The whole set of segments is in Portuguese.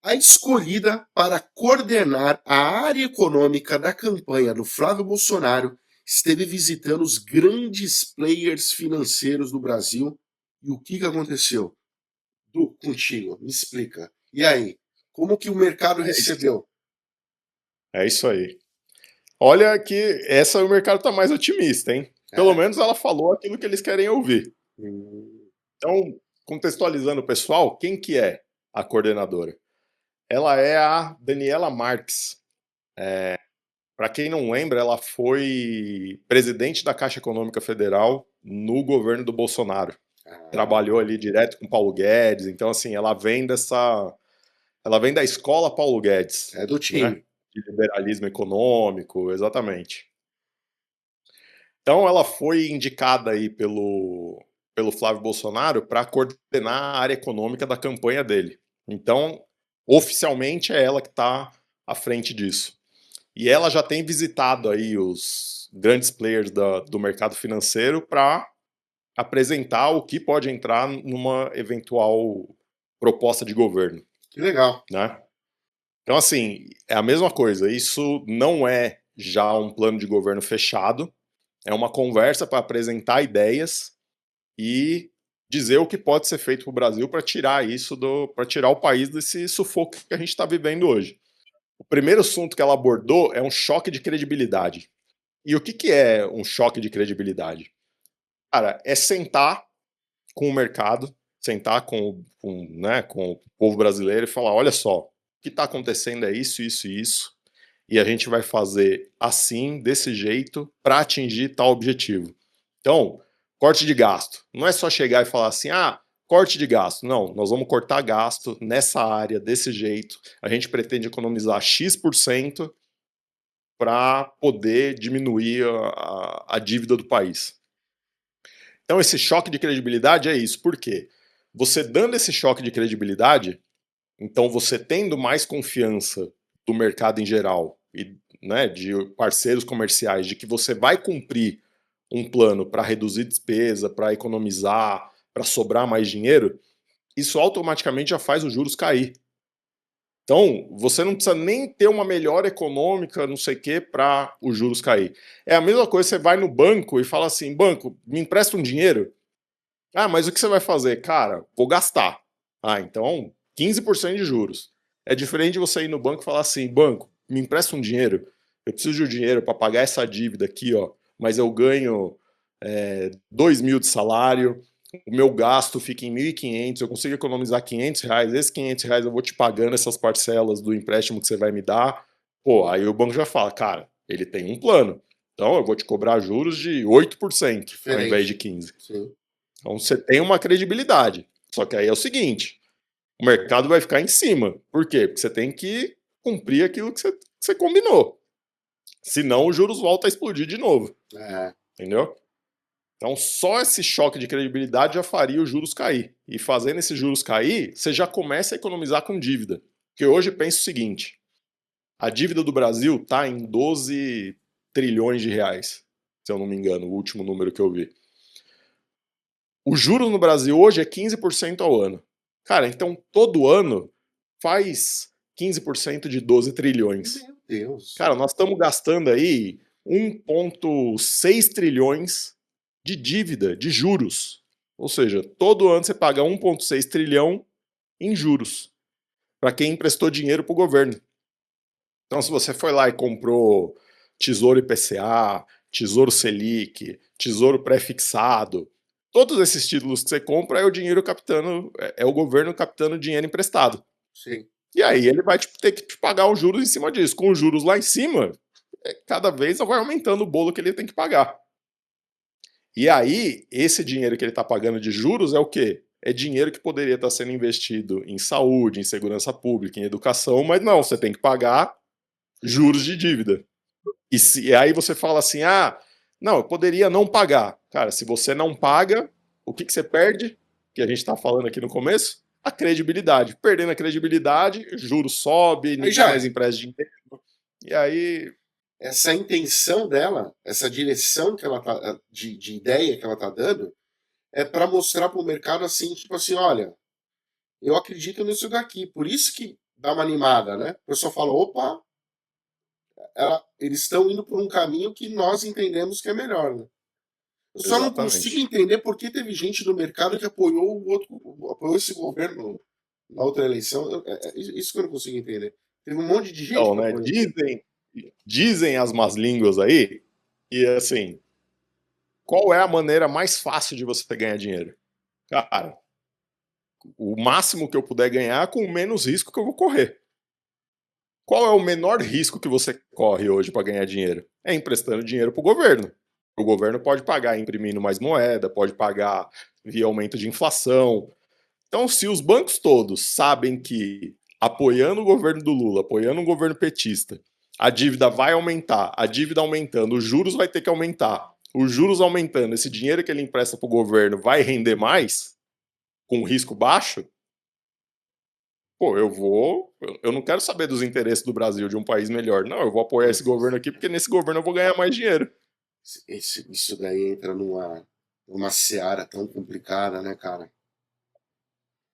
A escolhida para coordenar a área econômica da campanha do Flávio Bolsonaro esteve visitando os grandes players financeiros do Brasil. E o que aconteceu? Du, contigo, me explica. E aí, como que o mercado recebeu? É isso aí. Olha que essa o mercado está mais otimista, hein? Pelo É. menos ela falou aquilo que eles querem ouvir. Hum, Então, contextualizando o pessoal, quem que é a coordenadora? Ela é a Daniela Marques. Para quem não lembra, ela foi presidente da Caixa Econômica Federal no governo do Bolsonaro. Trabalhou ah, ali direto com Paulo Guedes. Então, assim, ela vem da escola Paulo Guedes, é do né? time. De liberalismo econômico, exatamente. Então, ela foi indicada aí pelo Flávio Bolsonaro para coordenar a área econômica da campanha dele. Então, oficialmente é ela que está à frente disso. E ela já tem visitado aí os grandes players do mercado financeiro para apresentar o que pode entrar numa eventual proposta de governo, Que legal. né? Então, assim, é a mesma coisa. Isso não é já um plano de governo fechado, é uma conversa para apresentar ideias e dizer o que pode ser feito para o Brasil para tirar para tirar o país desse sufoco que a gente está vivendo hoje. O primeiro assunto que ela abordou é um choque de credibilidade. E o que, que é um choque de credibilidade? Cara, é sentar com o mercado, sentar com o povo brasileiro e falar: olha só, o que está acontecendo é isso, isso e isso, e a gente vai fazer assim, desse jeito, para atingir tal objetivo. Então, corte de gasto. Não é só chegar e falar assim: ah, corte de gasto. Não, nós vamos cortar gasto nessa área, desse jeito. A gente pretende economizar X% para poder diminuir a dívida do país. Então, esse choque de credibilidade é isso. Por quê? Você dando esse choque de credibilidade, então você tendo mais confiança do mercado em geral e, né, de parceiros comerciais de que você vai cumprir um plano para reduzir despesa, para economizar, para sobrar mais dinheiro, isso automaticamente já faz os juros cair. Então, você não precisa nem ter uma melhora econômica, não sei o quê, para os juros cair. É a mesma coisa, você vai no banco e fala assim: banco, me empresta um dinheiro? Ah, mas o que você vai fazer? Cara, vou gastar. Ah, então 15% de juros. É diferente de você ir no banco e falar assim: banco, me empresta um dinheiro. Eu preciso de um dinheiro para pagar essa dívida aqui, ó, mas eu ganho 2 mil de salário, o meu gasto fica em 1.500, eu consigo economizar R$ 500, esses R$ 500 eu vou te pagando essas parcelas do empréstimo que você vai me dar. Pô, aí o banco já fala: cara, ele tem um plano, então eu vou te cobrar juros de 8% ao invés de Diferente. 15%. Sim. Então você tem uma credibilidade. Só que aí é o seguinte: o mercado vai ficar em cima. Por quê? Porque você tem que cumprir aquilo que você combinou. Senão os juros voltam a explodir de novo. É. Entendeu? Então só esse choque de credibilidade já faria os juros cair. E fazendo esses juros cair, você já começa a economizar com dívida. Porque hoje pensa o seguinte: a dívida do Brasil está em 12 trilhões de reais. Se eu não me engano, o último número que eu vi. O juros no Brasil hoje é 15% ao ano. Cara, então todo ano faz 15% de 12 trilhões. Meu Deus. Cara, nós estamos gastando aí 1,6 trilhões de dívida, de juros. Ou seja, todo ano você paga 1,6 trilhão em juros para quem emprestou dinheiro para o governo. Então, se você foi lá e comprou Tesouro IPCA, Tesouro Selic, Tesouro Pré-fixado, todos esses títulos que você compra é o dinheiro captando, é o governo captando dinheiro emprestado. Sim. E aí ele vai ter que te pagar os juros em cima disso. Com os juros lá em cima, cada vez vai aumentando o bolo que ele tem que pagar. E aí, esse dinheiro que ele está pagando de juros é o quê? É dinheiro que poderia estar sendo investido em saúde, em segurança pública, em educação, mas não, você tem que pagar juros de dívida. E aí você fala assim: ah, não, eu poderia não pagar. Cara, se você não paga, o que, que você perde? Que a gente está falando aqui no começo? A credibilidade. Perdendo a credibilidade, juros sobe, Aí ninguém já mais é. empresta dinheiro. E aí. Essa intenção dela, essa direção que ela tá, de ideia que ela tá dando, é para mostrar para o mercado assim, tipo assim, olha, eu acredito nisso daqui. Por isso que dá uma animada, né? O pessoal fala, opa, eles estão indo por um caminho que nós entendemos que é melhor, né? Eu só não consigo Exatamente. entender por que teve gente do mercado que apoiou esse governo na outra eleição. Isso que eu não consigo entender. Teve um monte de gente Então, que né, apoiou. dizem as más línguas aí, e assim, qual é a maneira mais fácil de você ganhar dinheiro? Cara, o máximo que eu puder ganhar com o menos risco que eu vou correr. Qual é o menor risco que você corre hoje para ganhar dinheiro? É emprestando dinheiro para o governo. O governo pode pagar imprimindo mais moeda, pode pagar via aumento de inflação. Então, se os bancos todos sabem que apoiando o governo do Lula, apoiando o governo petista, a dívida vai aumentar, a dívida aumentando, os juros vai ter que aumentar, os juros aumentando, esse dinheiro que ele empresta para o governo vai render mais, com risco baixo, pô, eu não quero saber dos interesses do Brasil, de um país melhor. Não, eu vou apoiar esse governo aqui, porque nesse governo eu vou ganhar mais dinheiro. Isso daí entra numa seara tão complicada, né, cara?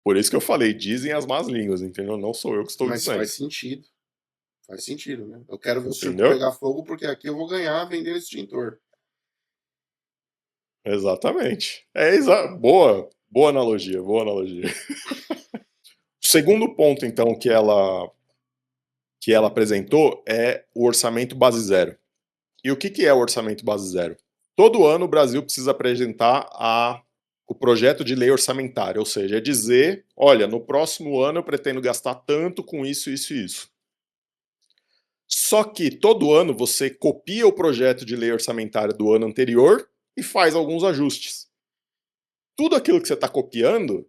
Por isso que eu falei, dizem as más línguas, entendeu? Não sou eu que estou Mas dizendo. faz sentido. Faz sentido, né? Eu quero ver o circo Entendeu? pegar fogo porque aqui eu vou ganhar vendendo extintor. Exatamente. Boa analogia, boa analogia. O segundo ponto, então, que ela apresentou é o orçamento base zero. E o que é o orçamento base zero? Todo ano o Brasil precisa apresentar o projeto de lei orçamentária, ou seja, é dizer, olha, no próximo ano eu pretendo gastar tanto com isso, isso e isso. Só que todo ano você copia o projeto de lei orçamentária do ano anterior e faz alguns ajustes. Tudo aquilo que você está copiando,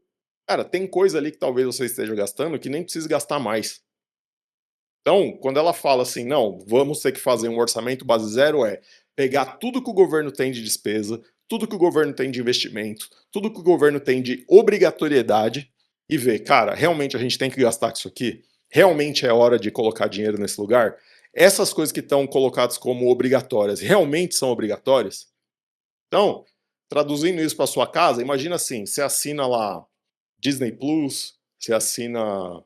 cara, tem coisa ali que talvez você esteja gastando que nem precisa gastar mais. Então, quando ela fala assim, não, vamos ter que fazer um orçamento base zero, é pegar tudo que o governo tem de despesa, tudo que o governo tem de investimento, tudo que o governo tem de obrigatoriedade e ver, cara, realmente a gente tem que gastar com isso aqui? Realmente é hora de colocar dinheiro nesse lugar? Essas coisas que estão colocadas como obrigatórias realmente são obrigatórias? Então, traduzindo isso para sua casa, imagina assim, você assina lá Disney Plus, você assina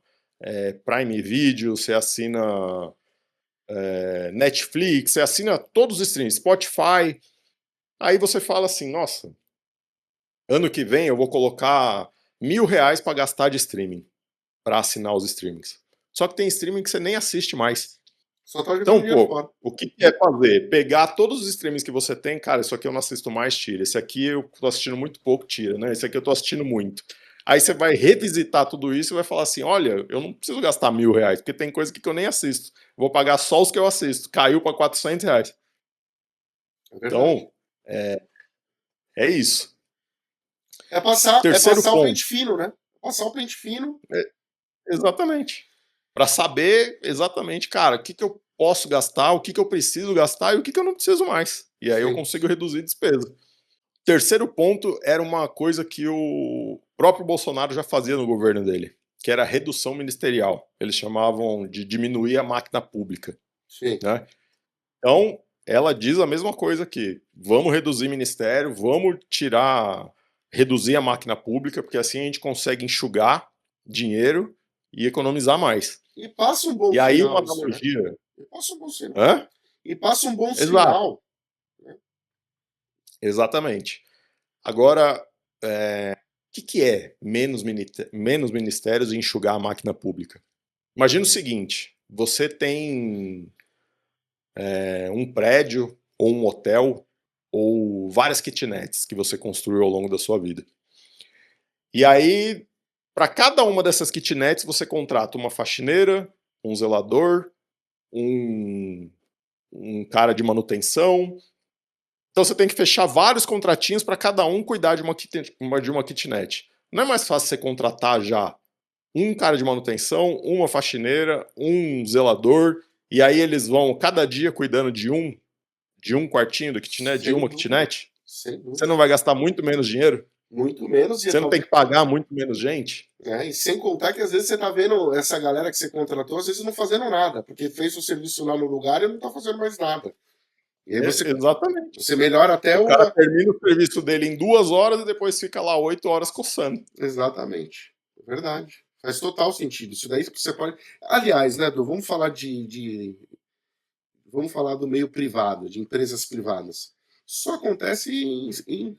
Prime Video, você assina Netflix, você assina todos os streams, Spotify. Aí você fala assim, nossa, ano que vem eu vou colocar R$ 1.000 para gastar de streaming, para assinar os streamings. Só que tem streaming que você nem assiste mais. Só tá jogando Então, dinheiro pô, fora. o que é fazer? Pegar todos os streamings que você tem, cara, isso aqui eu não assisto mais, tira. Esse aqui eu tô assistindo muito pouco, tira, né? Esse aqui eu tô assistindo muito. Aí você vai revisitar tudo isso e vai falar assim: olha, eu não preciso gastar R$ 1.000, porque tem coisa aqui que eu nem assisto. Vou pagar só os que eu assisto. Caiu para R$ 400. É verdade. Então, é isso. É Terceiro passar o pente ponto. fino, né? Passar o pente fino. É, exatamente. Para saber exatamente, cara, o que, que eu posso gastar, o que, que eu preciso gastar e o que, que eu não preciso mais. E aí eu Sim. consigo reduzir despesa. Terceiro ponto era uma coisa que o próprio Bolsonaro já fazia no governo dele, que era a redução ministerial. Eles chamavam de diminuir a máquina pública, Sim. né? Então, ela diz a mesma coisa aqui. Vamos reduzir ministério, vamos reduzir a máquina pública, porque assim a gente consegue enxugar dinheiro e economizar mais. E passa um bom E aí uma sinal isso, né? analogia... E passa um bom sinal. Hã? E passa um bom Exato, sinal. Né? exatamente. Agora, o que é menos ministérios e enxugar a máquina pública? Imagina o seguinte: você tem um prédio, ou um hotel, ou várias kitnets que você construiu ao longo da sua vida. E aí, para cada uma dessas kitnets, você contrata uma faxineira, um zelador, um, um cara de manutenção. Então você tem que fechar vários contratinhos para cada um cuidar de uma kitnet. Não é mais fácil você contratar já um cara de manutenção, uma faxineira, um zelador, e aí eles vão cada dia cuidando de um quartinho do kitnet, de Sem uma dúvida. kitnet? Sem Você dúvida. não vai gastar muito menos dinheiro? Muito menos. Você não tem que pagar muito menos gente? E sem contar que às vezes você tá vendo essa galera que você contratou, às vezes não fazendo nada, porque fez o serviço lá no lugar e não tá fazendo mais nada. E aí Exatamente. você melhora até O o. cara termina o serviço dele em 2 horas e depois fica lá 8 horas coçando. Exatamente. É verdade. Faz total sentido. Isso daí você pode. Aliás, né, Edu, vamos falar do meio privado, de empresas privadas. Só acontece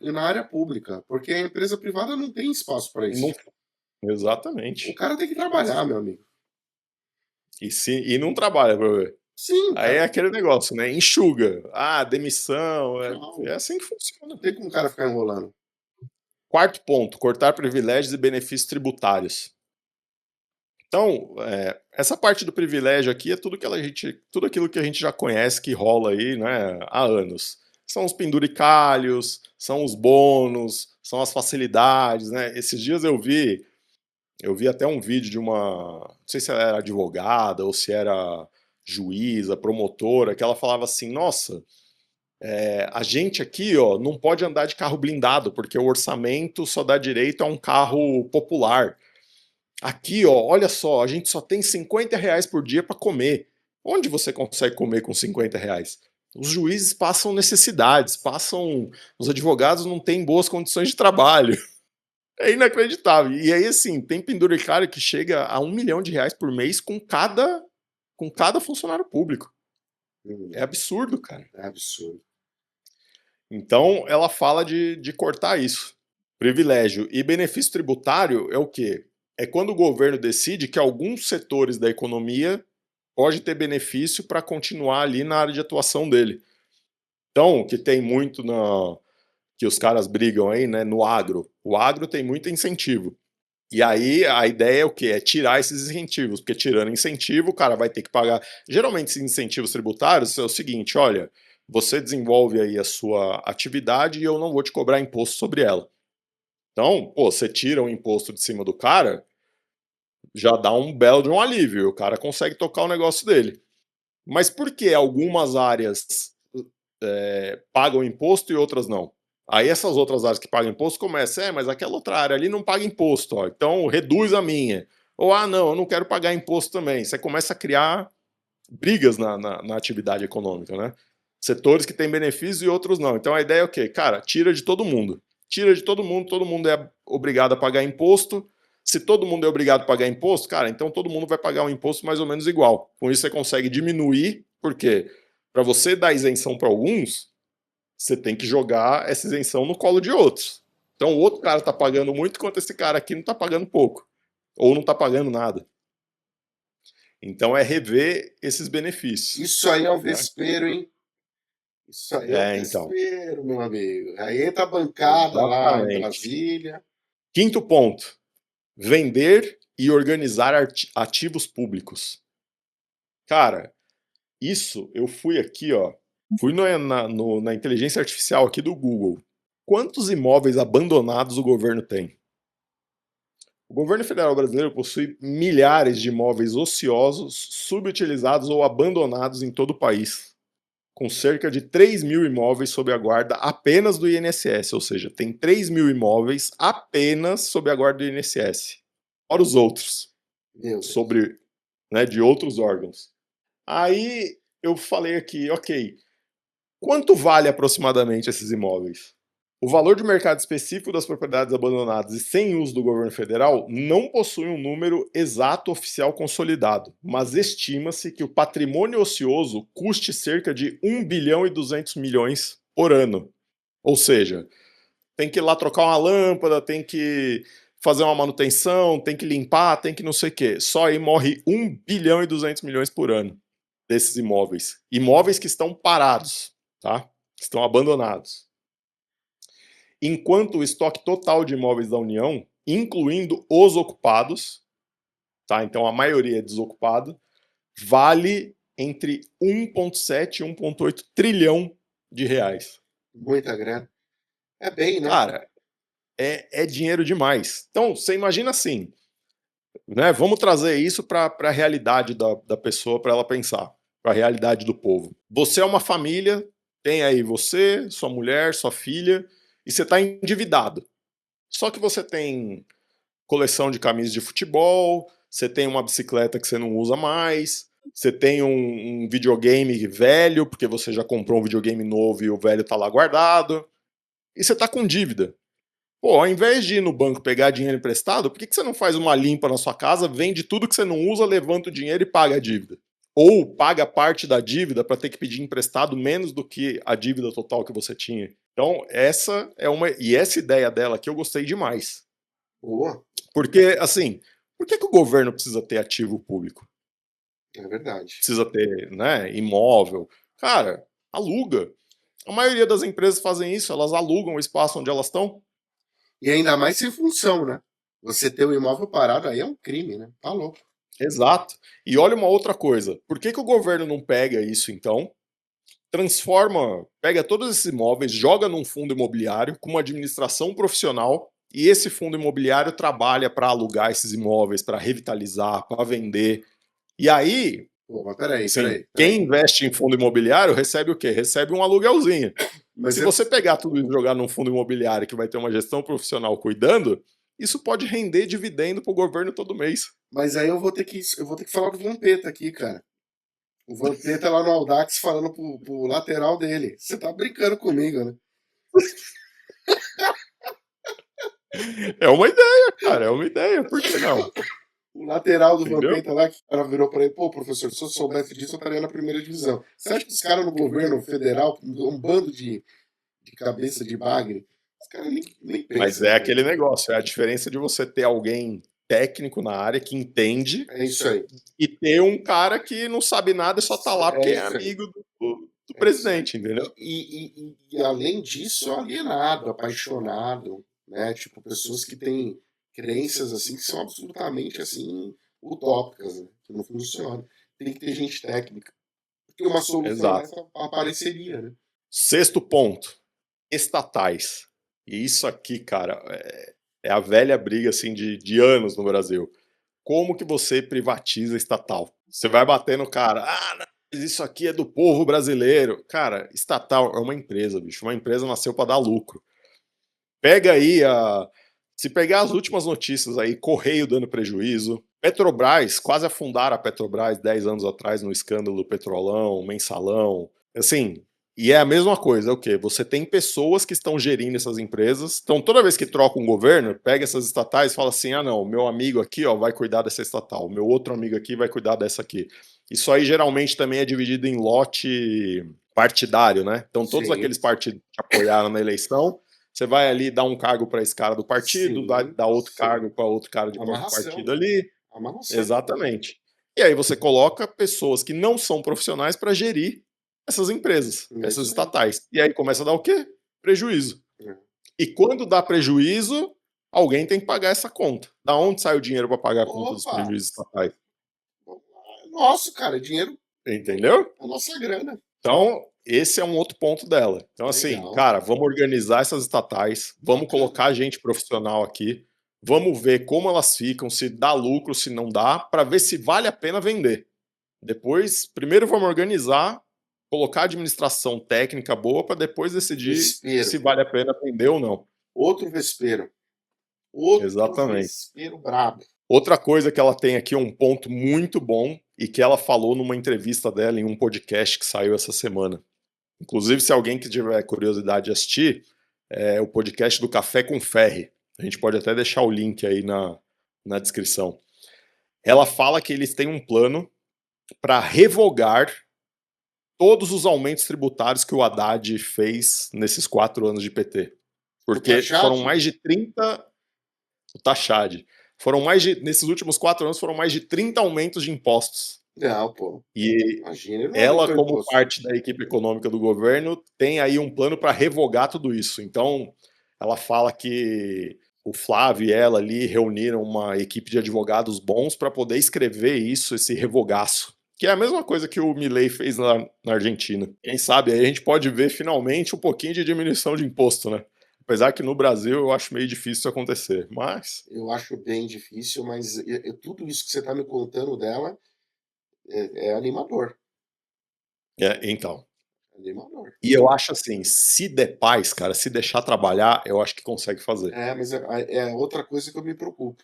na área pública, porque a empresa privada não tem espaço para Não, isso. O exatamente. cara tem que trabalhar, meu amigo. E não trabalha pra ver. Sim, Aí é cara. aquele negócio, né? Enxuga. Ah, demissão. Não, É assim que funciona. não tem como o cara ficar enrolando. Quarto ponto, cortar privilégios e benefícios tributários. Então, essa parte do privilégio aqui é tudo aquilo que a gente já conhece que rola aí, né, há anos. São os penduricalhos, são os bônus, são as facilidades, né? Esses dias eu vi até um vídeo de não sei se ela era advogada ou se era juíza, promotora, que ela falava assim, nossa, a gente aqui, ó, não pode andar de carro blindado, porque o orçamento só dá direito a um carro popular. Aqui, ó, olha só, a gente só tem R$ 50 por dia para comer. Onde você consegue comer com R$ 50? Os juízes passam necessidades, os advogados não têm boas condições de trabalho. É inacreditável. E aí, assim, tem penduricário que chega a R$ 1 milhão por mês com cada funcionário público. É absurdo, cara. É absurdo. Então, ela fala de cortar isso. Privilégio e benefício tributário é o quê? É quando o governo decide que alguns setores da economia pode ter benefício para continuar ali na área de atuação dele. Então, que tem muito que os caras brigam aí, né, no agro. O agro tem muito incentivo. E aí a ideia é o quê? É tirar esses incentivos, porque tirando incentivo, o cara vai ter que pagar. Geralmente, esses incentivos tributários é o seguinte: olha, você desenvolve aí a sua atividade e eu não vou te cobrar imposto sobre ela. Então, pô, você tira o imposto de cima do cara, já dá um belo de um alívio, o cara consegue tocar o negócio dele. Mas por que algumas áreas pagam imposto e outras não? Aí essas outras áreas que pagam imposto começam, mas aquela outra área ali não paga imposto, ó, então reduz a minha. Ou, não, eu não quero pagar imposto também. Você começa a criar brigas na atividade econômica, né? Setores que têm benefícios e outros não. Então a ideia é o quê? Cara, tira de todo mundo. Tira de todo mundo é obrigado a pagar imposto. Se todo mundo é obrigado a pagar imposto, cara, então todo mundo vai pagar um imposto mais ou menos igual. Com isso você consegue diminuir, porque para você dar isenção para alguns, você tem que jogar essa isenção no colo de outros. Então o outro cara está pagando muito, enquanto esse cara aqui não está pagando pouco. Ou não está pagando nada. Então é rever esses benefícios. Isso aí é um Né? vespeiro, hein? Isso aí é um Então. vespeiro, meu amigo. Aí entra a bancada lá em Exatamente. Brasília. Quinto ponto: vender e organizar ativos públicos. Cara, isso eu fui aqui, ó. Fui na inteligência artificial aqui do Google. Quantos imóveis abandonados o governo tem? O governo federal brasileiro possui milhares de imóveis ociosos, subutilizados ou abandonados em todo o país, com cerca de 3 mil imóveis sob a guarda apenas do INSS, ou seja, tem 3 mil imóveis apenas sob a guarda do INSS. Fora os outros, Meu Deus. sobre, né, de outros órgãos. Aí eu falei aqui, ok, quanto vale aproximadamente esses imóveis? O valor de mercado específico das propriedades abandonadas e sem uso do governo federal não possui um número exato oficial consolidado, mas estima-se que o patrimônio ocioso custe cerca de 1 bilhão e 200 milhões por ano. Ou seja, tem que ir lá trocar uma lâmpada, tem que fazer uma manutenção, tem que limpar, tem que não sei o quê. Só aí morre 1 bilhão e 200 milhões por ano desses imóveis. Imóveis que estão parados, tá? Estão abandonados. Enquanto o estoque total de imóveis da União, incluindo os ocupados, tá? Então a maioria é desocupada, vale entre 1,7 e 1,8 trilhão de reais. Muita grana. É bem, né? Cara, é dinheiro demais. Então, você imagina assim, né? Vamos trazer isso para a realidade da pessoa, para ela pensar, para a realidade do povo. Você é uma família, tem aí você, sua mulher, sua filha, e você está endividado. Só que você tem coleção de camisas de futebol, você tem uma bicicleta que você não usa mais, você tem um videogame velho, porque você já comprou um videogame novo e o velho tá lá guardado, e você tá com dívida. Pô, ao invés de ir no banco pegar dinheiro emprestado, por que você não faz uma limpa na sua casa, vende tudo que você não usa, levanta o dinheiro e paga a dívida? Ou paga parte da dívida para ter que pedir emprestado menos do que a dívida total que você tinha. Então, essa é uma. E essa ideia dela aqui eu gostei demais. Boa, Porque, assim, por que o governo precisa ter ativo público? é verdade. Precisa ter, né, imóvel. Cara, aluga. A maioria das empresas fazem isso, elas alugam o espaço onde elas estão. E ainda mais sem função, né? Você ter o imóvel parado aí é um crime, né? Tá louco. Exato. E olha uma outra coisa. Por que o governo não pega isso, então, transforma, pega todos esses imóveis, joga num fundo imobiliário com uma administração profissional e esse fundo imobiliário trabalha para alugar esses imóveis, para revitalizar, para vender. E aí, Pô, mas peraí, assim, peraí, quem peraí. investe em fundo imobiliário recebe o quê? Recebe um aluguelzinho. Mas, Se você pegar tudo isso e jogar num fundo imobiliário que vai ter uma gestão profissional cuidando, isso pode render dividendo para o governo todo mês. mas aí eu vou ter que falar do Vampeta aqui, cara. O Vampeta lá no Audax falando pro lateral dele. Você tá brincando comigo, né? É uma ideia, cara, é uma ideia, por que não? O lateral do Entendeu? Vampeta lá, que o cara virou pra ele, pô, professor, se eu soubesse disso, eu estaria na primeira divisão. Você acha que os caras no governo federal, um bando de cabeça de bagre, os caras nem Mas pensam, é cara. aquele negócio, é a diferença de você ter alguém técnico na área que entende É isso aí. e ter um cara que não sabe nada e só tá lá É porque é isso aí. amigo do É isso aí. presidente, entendeu? E além disso, alienado, apaixonado, né? Tipo, pessoas que têm crenças assim que são absolutamente assim utópicas, né? Que não funcionam. Tem que ter gente técnica. Porque uma solução Exato. dessa apareceria, né? Sexto ponto, estatais. E isso aqui, cara, é a velha briga assim de anos no Brasil. Como que você privatiza estatal? Você vai bater no cara, não, mas isso aqui é do povo brasileiro. Cara, estatal é uma empresa, bicho. Uma empresa nasceu para dar lucro. Pega aí a. Se pegar as últimas notícias aí, Correio dando prejuízo, Petrobras, quase afundaram a Petrobras 10 anos atrás no escândalo do Petrolão, Mensalão. Assim, e é a mesma coisa, é o quê? Você tem pessoas que estão gerindo essas empresas. Então, toda vez que troca um governo, pega essas estatais e fala assim: ah, não, meu amigo aqui ó, vai cuidar dessa estatal, meu outro amigo aqui vai cuidar dessa aqui. Isso aí geralmente também é dividido em lote partidário, né? Então, todos Sim, aqueles partidos que apoiaram na eleição você vai ali dar um cargo para esse cara do partido, sim, dá outro sim. cargo para outro cara de outro Amarração, partido né? ali. Amarração. Exatamente. E aí você coloca pessoas que não são profissionais para gerir essas empresas, É essas isso aí. estatais. E aí começa a dar o quê? Prejuízo. É. E quando dá prejuízo, alguém tem que pagar essa conta. Da onde sai o dinheiro para pagar a conta dos Opa! prejuízos estatais? Nossa, cara, dinheiro Entendeu? é a nossa grana. Então, esse é um outro ponto dela. Então, assim, Legal. cara, vamos organizar essas estatais, vamos Bacana. colocar gente profissional aqui, vamos ver como elas ficam, se dá lucro, se não dá, para ver se vale a pena vender. Depois, primeiro vamos organizar, colocar administração técnica boa para depois decidir Vespeiro. se vale a pena vender ou não. Outro vespeiro. Outro Exatamente. vespeiro brabo. Outra coisa que ela tem aqui, um ponto muito bom, e que ela falou numa entrevista dela em um podcast que saiu essa semana. Inclusive, se alguém que tiver curiosidade de assistir, é o podcast do Café com Ferri. A gente pode até deixar o link aí na descrição. Ela fala que eles têm um plano para revogar todos os aumentos tributários que o Haddad fez nesses 4 anos de PT. O Porque foram Tachad? mais de 30. O Taxad. Foram mais de. Nesses últimos 4 anos, foram mais de 30 aumentos de impostos. Não, pô. E Imagina, ele não ela, aumentou o como imposto. parte da equipe econômica do governo, tem aí um plano para revogar tudo isso. Então, ela fala que o Flávio e ela ali reuniram uma equipe de advogados bons para poder escrever isso, esse revogaço. Que é a mesma coisa que o Milei fez lá na Argentina. Quem sabe aí a gente pode ver finalmente um pouquinho de diminuição de imposto, né? Apesar que no Brasil eu acho meio difícil isso acontecer. Mas, Eu acho bem difícil, mas tudo isso que você tá me contando dela é animador. então. Animador. E eu acho assim, se der paz, cara, se deixar trabalhar, eu acho que consegue fazer. É, mas é outra coisa que eu me preocupo.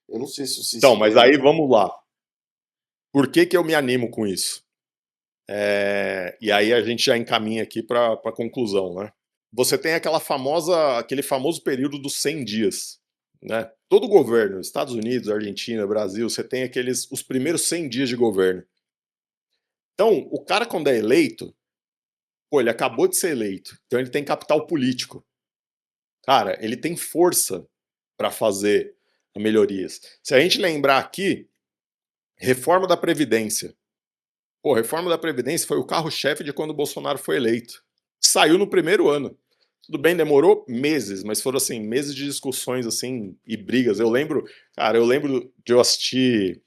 Eu não sei se o Então, mas sistema. aí vamos lá. Por que que eu me animo com isso? E aí a gente já encaminha aqui para a conclusão, né? você tem aquele famoso período dos 100 dias, né? Todo governo, Estados Unidos, Argentina, Brasil, você tem os primeiros 100 dias de governo. Então, o cara quando é eleito, pô, ele acabou de ser eleito, então ele tem capital político. Cara, ele tem força para fazer melhorias. Se a gente lembrar aqui, reforma da Previdência. Pô, reforma da Previdência foi o carro-chefe de quando o Bolsonaro foi eleito. Saiu no primeiro ano. Tudo bem, demorou meses, mas foram assim, meses de discussões assim e brigas. Eu lembro de eu assistir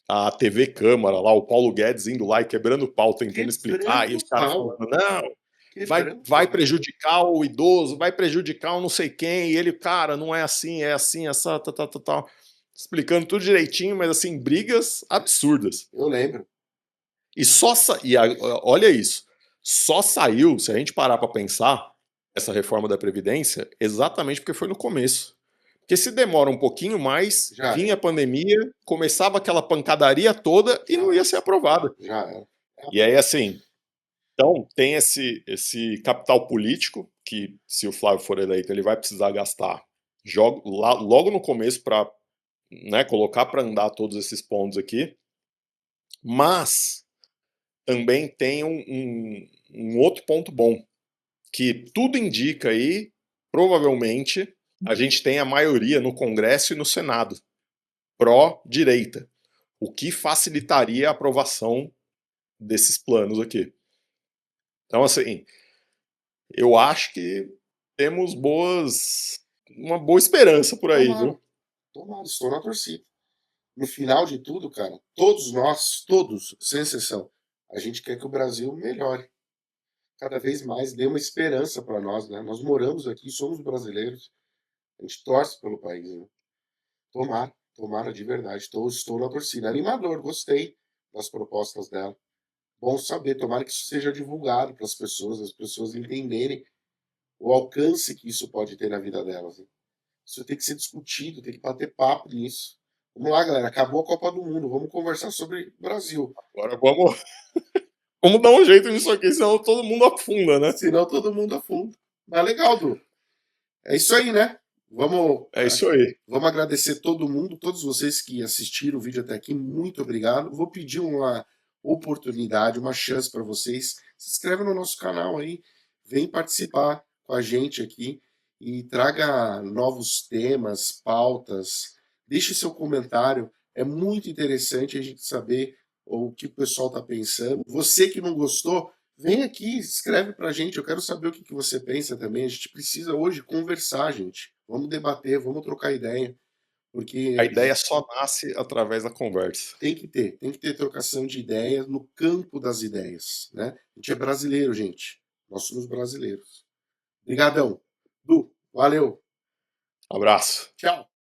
a TV Câmara lá, o Paulo Guedes indo lá e quebrando o pau, tentando explicar, e Quebrando os caras pau. falando, não, Quebrando vai pau. prejudicar o idoso, vai prejudicar o não sei quem, e ele, cara, não é assim, essa, tal. Explicando tudo direitinho, mas assim, brigas absurdas. Eu lembro. E olha isso, só saiu, se a gente parar para pensar, essa reforma da Previdência, exatamente porque foi no começo. Porque se demora um pouquinho mais, Já vinha a era. pandemia, começava aquela pancadaria toda e não ia ser aprovada. Já era. E aí, assim, então tem esse capital político, que se o Flávio for eleito, ele vai precisar gastar logo no começo para, né, colocar para andar todos esses pontos aqui. Mas também tem um outro ponto bom, que tudo indica aí, provavelmente, a gente tem a maioria no Congresso e no Senado pró-direita, o que facilitaria a aprovação desses planos aqui. Então, assim, eu acho que temos uma boa esperança por aí, Tomara. viu? Tomara. Estou na torcida. No final de tudo, cara, todos nós, todos, sem exceção, a gente quer que o Brasil melhore. Cada vez mais dê uma esperança para nós, né? Nós moramos aqui, somos brasileiros, a gente torce pelo país, né? Tomara, tomara de verdade. Estou na torcida. Animador, gostei das propostas dela. Bom saber, tomara que isso seja divulgado para as pessoas entenderem o alcance que isso pode ter na vida delas, né? Isso tem que ser discutido, tem que bater papo nisso. Vamos lá, galera. Acabou a Copa do Mundo. Vamos conversar sobre Brasil. Agora vamos dar um jeito nisso aqui, senão todo mundo afunda, né? Senão todo mundo afunda. Mas legal, Du. É isso aí, né? Vamos, É isso aí. vamos agradecer todo mundo, todos vocês que assistiram o vídeo até aqui. Muito obrigado. Vou pedir uma oportunidade, uma chance para vocês. Se inscreve no nosso canal aí. Vem participar com a gente aqui e traga novos temas, pautas. Deixe seu comentário. É muito interessante a gente saber o que o pessoal está pensando. Você que não gostou, vem aqui, escreve pra gente. Eu quero saber o que você pensa também. A gente precisa hoje conversar, gente. Vamos debater, vamos trocar ideia, A porque ideia só nasce através da conversa. tem que ter trocação de ideias no campo das ideias, né? A gente é brasileiro, gente. Nós somos brasileiros. Obrigadão. Du, valeu. Abraço. Tchau.